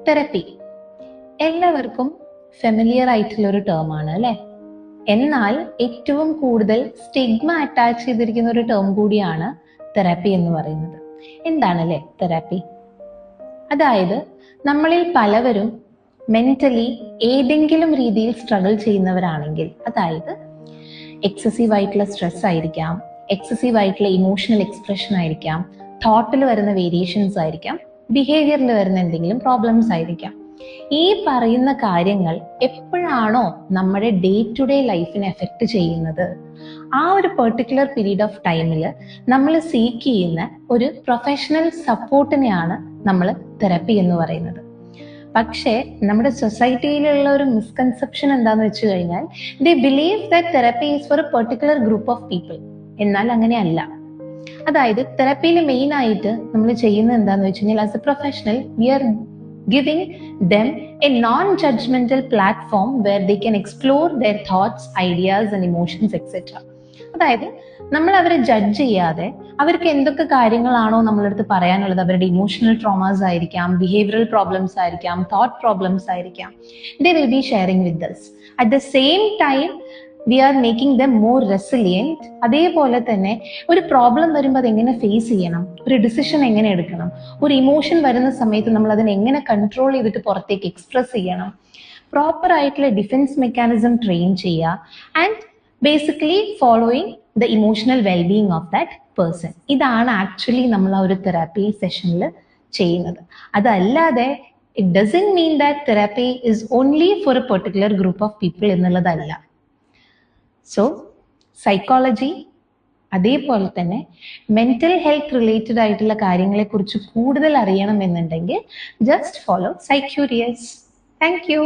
Therapy എല്ലാവർക്കും familiar ആയിട്ടുള്ള ഒരു ടേം ആണ് അല്ലെ. എന്നാൽ ഏറ്റവും കൂടുതൽ സ്റ്റിഗ്മ അറ്റാച്ച് ചെയ്തിരിക്കുന്ന ഒരു ടേം കൂടിയാണ് തെറാപ്പി എന്ന് പറയുന്നത്. എന്താണല്ലേ തെറാപ്പി? അതായത് നമ്മളിൽ പലവരും മെന്റലി ഏതെങ്കിലും രീതിയിൽ സ്ട്രഗിൾ ചെയ്യുന്നവരാണെങ്കിൽ, അതായത് എക്സസീവ് ആയിട്ടുള്ള സ്ട്രെസ് ആയിരിക്കാം, എക്സസീവ് ആയിട്ടുള്ള ഇമോഷണൽ എക്സ്പ്രഷൻ ആയിരിക്കാം, തോട്ടിൽ വരുന്ന വേരിയേഷൻസ് ആയിരിക്കാം, ബിഹേവിയറിൽ വരുന്ന എന്തെങ്കിലും പ്രോബ്ലംസ് ആയിരിക്കാം. ഈ പറയുന്ന കാര്യങ്ങൾ എപ്പോഴാണോ നമ്മുടെ ഡേ ടു ഡേ ലൈഫിനെ എഫക്ട് ചെയ്യുന്നത്, ആ ഒരു പെർട്ടിക്കുലർ പീരീഡ് ഓഫ് ടൈമിൽ നമ്മൾ സീക്ക് ചെയ്യുന്ന ഒരു പ്രൊഫഷണൽ സപ്പോർട്ടിനെയാണ് നമ്മൾ തെറപ്പി എന്ന് പറയുന്നത്. പക്ഷേ നമ്മുടെ സൊസൈറ്റിയിലുള്ള ഒരു മിസ്കൺസെപ്ഷൻ എന്താന്ന് വെച്ച് കഴിഞ്ഞാൽ, they believe that therapy is for a particular group of people. എന്നാൽ അങ്ങനെയല്ല. അതായത് തെറപ്പിയിൽ മെയിൻ ആയിട്ട് നമ്മൾ ചെയ്യുന്നത് എന്താന്ന് വെച്ച് കഴിഞ്ഞാൽ, as a professional we are giving them a non-judgmental platform where they can explore their thoughts, ideas and emotions etc. അതായത് നമ്മൾ അവരെ ജഡ്ജ് ചെയ്യാതെ അവർക്ക് എന്തൊക്കെ കാര്യങ്ങളാണോ നമ്മളടുത്ത് പറയാനുള്ളത്, അവരുടെ ഇമോഷണൽ ട്രോമാസ് ആയിരിക്കാം, ബിഹേവിയറൽ പ്രോബ്ലംസ് ആയിരിക്കാം, തോട്ട് പ്രോബ്ലംസ് ആയിരിക്കാം, they will be sharing with us. At the same time we are making them more resilient. അതേപോലെ തന്നെ ഒരു പ്രോബ്ലം വരുമ്പോൾ അത് എങ്ങനെ ഫേസ് ചെയ്യണം, ഒരു ഡിസിഷൻ എങ്ങനെ എടുക്കണം, ഒരു ഇമോഷൻ വരുന്ന സമയത്ത് നമ്മൾ അതിനെ എങ്ങനെ കൺട്രോൾ ചെയ്തിട്ട് പുറത്തേക്ക് എക്സ്പ്രസ് ചെയ്യണം, പ്രോപ്പർ ആയിട്ടുള്ള ഡിഫൻസ് മെക്കാനിസം ട്രെയിൻ ചെയ്യുക, and basically following the emotional wellbeing of that person. ഇതാണ് ആക്ച്വലി നമ്മൾ ആ ഒരു തെറാപ്പി സെഷനിൽ ചെയ്യുന്നത്. അതല്ലാതെ it doesn't mean that therapy is only for a particular group of people എന്നുള്ളതല്ല. സോ സൈക്കോളജി അതേപോലെ തന്നെ മെന്റൽ ഹെൽത്ത് റിലേറ്റഡ് ആയിട്ടുള്ള കാര്യങ്ങളെ കുറിച്ച് കൂടുതൽ അറിയണമെന്നുണ്ടെങ്കിൽ ജസ്റ്റ് ഫോളോ സൈക്യൂരിയസ്. Thank U.